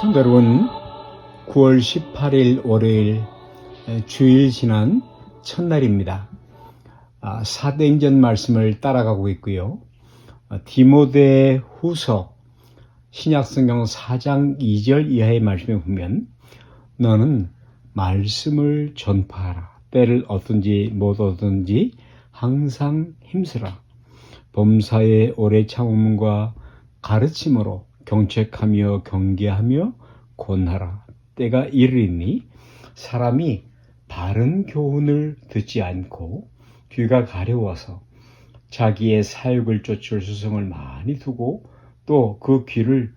성도 여러분, 9월 18일 월요일 주일 지난 첫날입니다. 사도행전 말씀을 따라가고 있고요. 디모데 후서 신약성경 4장 2절 이하의 말씀에 보면 너는 말씀을 전파하라. 때를 얻든지 못 얻든지 항상 힘쓰라. 범사의 오래 참음과 가르침으로 경책하며 경계하며 권하라. 때가 이르리니 사람이 바른 교훈을 듣지 않고 귀가 가려워서 자기의 사욕을 쫓을 수성을 많이 두고 또 그 귀를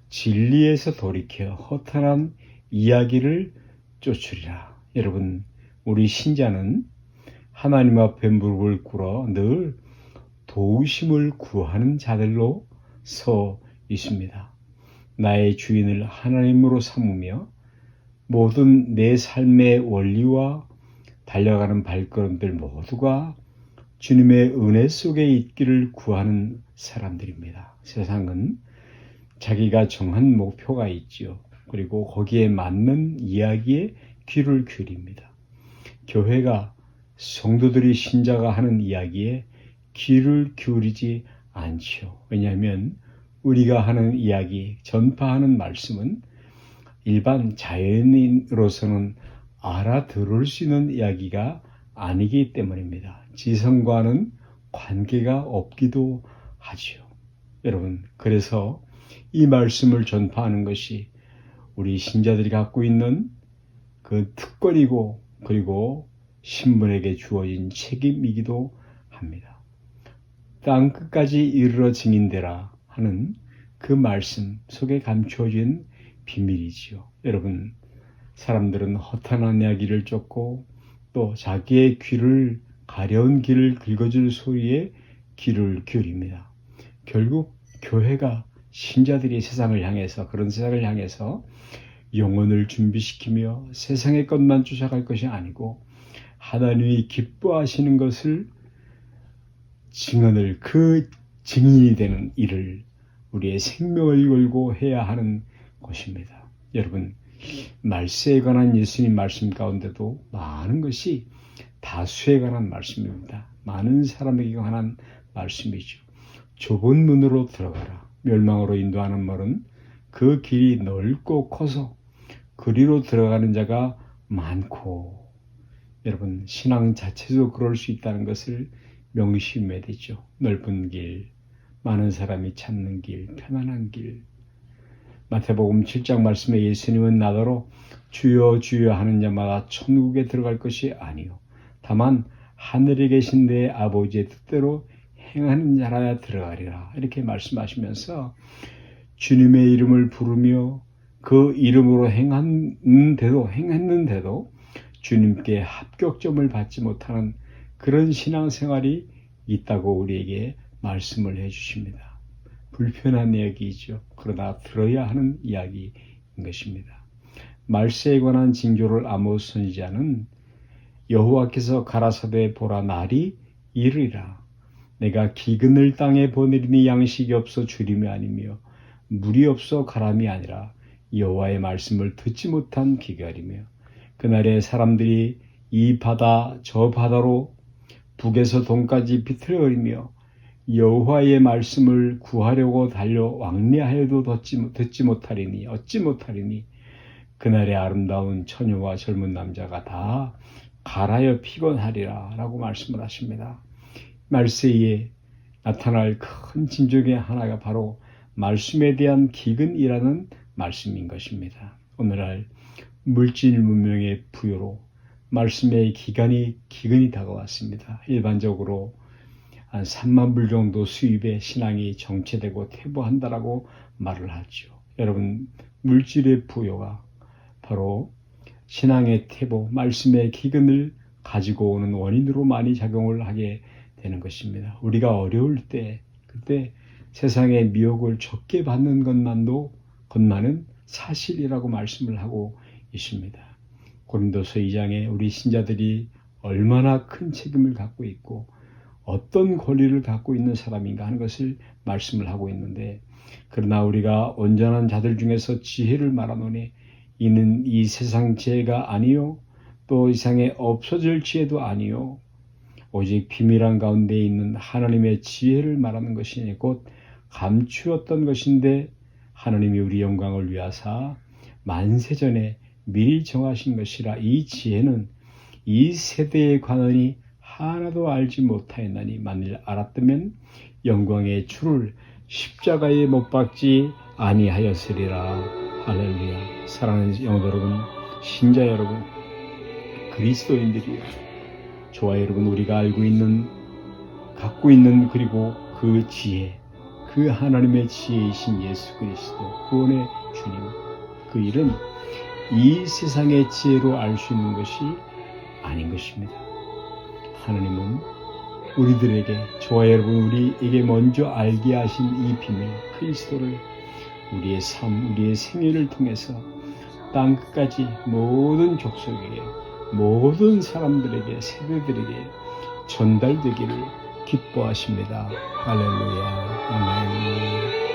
진리에서 돌이켜 허탄한 이야기를 쫓으리라. 여러분, 우리 신자는 하나님 앞에 무릎을 꿇어 늘 도우심을 구하는 자들로 서 있습니다. 나의 주인을 하나님으로 삼으며 모든 내 삶의 원리와 달려가는 발걸음들 모두가 주님의 은혜 속에 있기를 구하는 사람들입니다. 세상은 자기가 정한 목표가 있지요. 그리고 거기에 맞는 이야기에 귀를 기울입니다. 교회가 성도들이 신자가 하는 이야기에 귀를 기울이지 않지요. 왜냐하면 우리가 하는 이야기, 전파하는 말씀은 일반 자연인으로서는 알아들을 수 있는 이야기가 아니기 때문입니다. 지성과는 관계가 없기도 하지요. 여러분, 그래서 이 말씀을 전파하는 것이 우리 신자들이 갖고 있는 그 특권이고 그리고 신분에게 주어진 책임이기도 합니다. 땅 끝까지 이르러 증인되라 하는 그 말씀 속에 감추어진 비밀이지요. 여러분, 사람들은 허탄한 이야기를 쫓고 또 자기의 귀를 가려운 길을 긁어줄 소리에 귀를 기울입니다. 결국 교회가 신자들이 세상을 향해서 그런 세상을 향해서 영혼을 준비시키며 세상의 것만 쫓아갈 것이 아니고 하나님이 기뻐하시는 것을 증언을 그 증인이 되는 일을 우리의 생명을 걸고 해야 하는 것입니다. 여러분, 말세에 관한 예수님 말씀 가운데도 많은 것이 다수에 관한 말씀입니다. 많은 사람에게 관한 말씀이죠. 좁은 문으로 들어가라. 멸망으로 인도하는 말은 그 길이 넓고 커서 그리로 들어가는 자가 많고, 여러분, 신앙 자체도 그럴 수 있다는 것을 명심해야 되죠. 넓은 길, 많은 사람이 찾는 길, 편안한 길. 마태복음 7장 말씀에 예수님은 나더러 주여 주여 하는 자마다 천국에 들어갈 것이 아니요 다만 하늘에 계신 내 아버지의 뜻대로 행하는 자라야 들어가리라. 이렇게 말씀하시면서 주님의 이름을 부르며 그 이름으로 행했는데도 주님께 합격점을 받지 못하는 그런 신앙생활이 있다고 우리에게 말씀을 해주십니다. 불편한 이야기이죠. 그러나 들어야 하는 이야기인 것입니다. 말세에 관한 징조를 아모스 선지자는 여호와께서 가라사대 보라 날이 이르리라. 내가 기근을 땅에 보내리니 양식이 없어 주림이 아니며 물이 없어 가람이 아니라 여호와의 말씀을 듣지 못한 기갈이며 그날에 사람들이 이 바다 저 바다로 북에서 동까지 비틀거리며 여호와의 말씀을 구하려고 달려 왕래하여도 듣지 못하리니 어찌 못하리니 그날에 아름다운 처녀와 젊은 남자가 다 갈아여 피곤하리라 라고 말씀을 하십니다. 말세에 나타날 큰 징조의 하나가 바로 말씀에 대한 기근이라는 말씀인 것입니다. 오늘날 물질 문명의 부여로 말씀의 기근이 다가왔습니다. 일반적으로 한 3만 불 정도 수입의 신앙이 정체되고 퇴보한다라고 말을 하죠. 여러분, 물질의 부여가 바로 신앙의 퇴보, 말씀의 기근을 가지고 오는 원인으로 많이 작용을 하게 되는 것입니다. 우리가 어려울 때, 그때 세상의 미혹을 적게 받는 것만은 사실이라고 말씀을 하고 있습니다. 고린도서 2장에 우리 신자들이 얼마나 큰 책임을 갖고 있고 어떤 권리를 갖고 있는 사람인가 하는 것을 말씀을 하고 있는데, 그러나 우리가 온전한 자들 중에서 지혜를 말하노니 이는 이 세상 지혜가 아니요 또 이상에 없어질 지혜도 아니요 오직 비밀한 가운데 있는 하나님의 지혜를 말하는 것이니 곧 감추었던 것인데 하나님이 우리 영광을 위하사 만세전에 미리 정하신 것이라. 이 지혜는 이 세대에 관하니 하나도 알지 못하였나니 만일 알았다면 영광의 주를 십자가에 못 박지 아니하였으리라. 할렐루야. 사랑하는 영혼 여러분, 신자 여러분, 그리스도인들이요, 저와 여러분, 우리가 알고 있는, 갖고 있는, 그리고 그 지혜, 그 하나님의 지혜이신 예수 그리스도, 구원의 주님, 그 일은 이 세상의 지혜로 알 수 있는 것이 아닌 것입니다. 하나님은 우리들에게, 저와 여러분, 우리에게 먼저 알게 하신 이 비밀, 그리스도를 우리의 삶, 우리의 생애를 통해서 땅 끝까지 모든 족속에게, 모든 사람들에게, 세대들에게 전달되기를 기뻐하십니다. 할렐루야. 아멘.